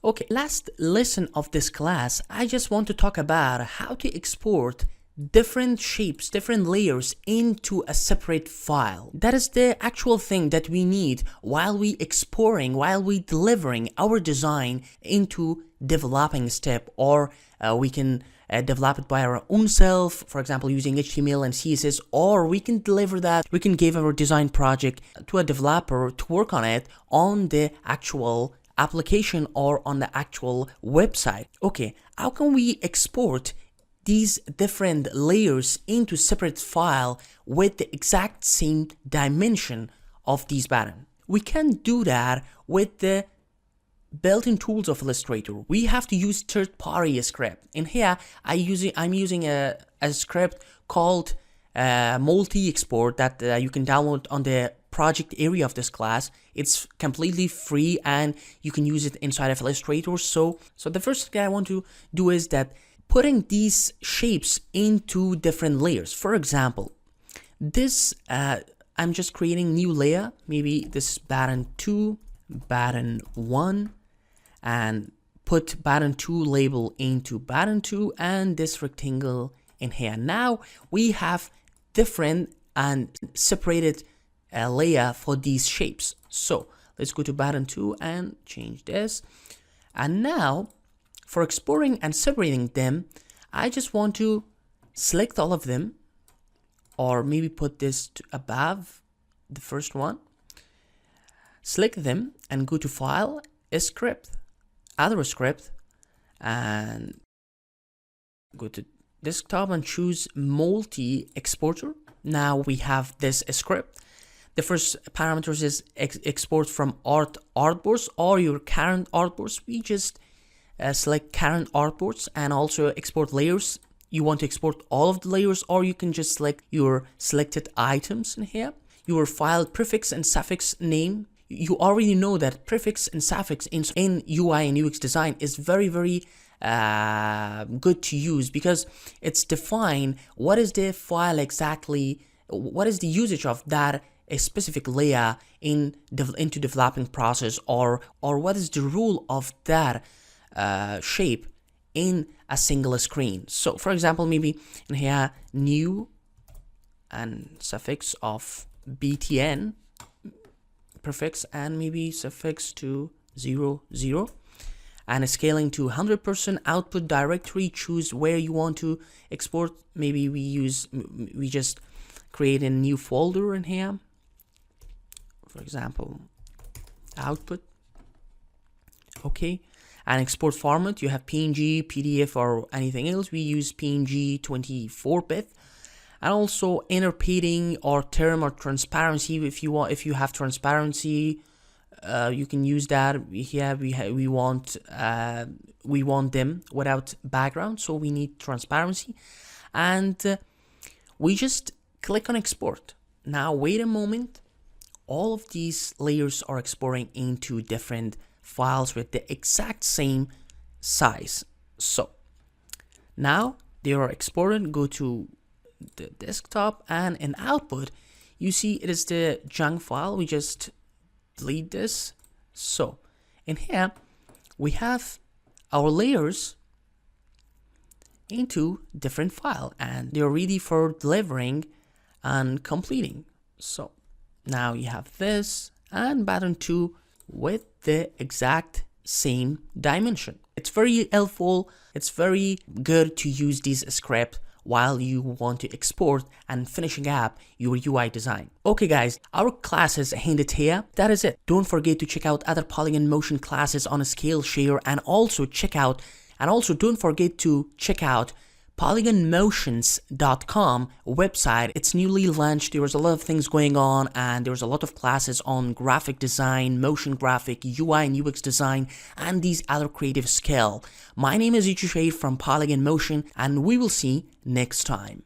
Okay, last lesson of this class, I just want to talk about how to export different shapes, different layers into a separate file. That is the actual thing that we need while we exporting, while we delivering our design into developing step, or we can develop it by our own self, for example, using HTML and CSS, or we can deliver that, we can give our design project to a developer to work on it on the actual application or on the actual website. Okay, how can we export these different layers into separate file with the exact same dimension of these patterns? We can do that with the built-in tools of Illustrator. We have to use third-party script. In here, I'm using a script called multi-export that you can download on the project area of this class. It's completely free and you can use it inside of Illustrator. So the first thing I want to do is that putting these shapes into different layers. For example, this I'm just creating new layer. Maybe this is button 2, button 1, and put button 2 label into button 2 and this rectangle in here. Now we have different and separated layer for these shapes. So let's go to button 2 and change this. And now for exporting and separating them, I just want to select all of them, or maybe put this to above the first one. Select them and go to File, Script, Other Script, and go to Desktop and choose Multi-Exporter. Now we have this script. The first parameters is export from artboards or your current artboards. We just select current artboards and also export layers. You want to export all of the layers, or you can just select your selected items in here. Your file prefix and suffix name. You already know that prefix and suffix in UI and UX design is very good to use, because it's define what is the file exactly, what is the usage of that a specific layer into developing process, or what is the rule of that shape in a single screen. So for example, maybe in here new and suffix of btn prefix and maybe suffix to 00 and scaling to 100%. Output directory, choose where you want to export. Maybe we just create a new folder in here, for example output. Okay, and export format, you have PNG, PDF, or anything else. We use PNG 24-bit. And also inner padding or term or transparency. If you have transparency, you can use that. Here we want them without background, so we need transparency, and we just click on export. Now wait a moment. All of these layers are exporting into different files with the exact same size. So now they are exported. Go to the desktop, and in output you see it is the junk file. We just delete this. So in here we have our layers into different file, and they're ready for delivering and completing. So now you have this and button 2 with the exact same dimension. It's very helpful. It's very good to use this script while you want to export and finishing up your UI design. Okay guys, our class is ended here. That is it. Don't forget to check out other Polygon Motion classes on Skillshare, and also don't forget to check out polygonmotions.com website. It's newly launched. There was a lot of things going on, and there's a lot of classes on graphic design, motion graphic, UI and UX design, and these other creative skills. My name is Ichi from Polygon Motion, and we will see next time.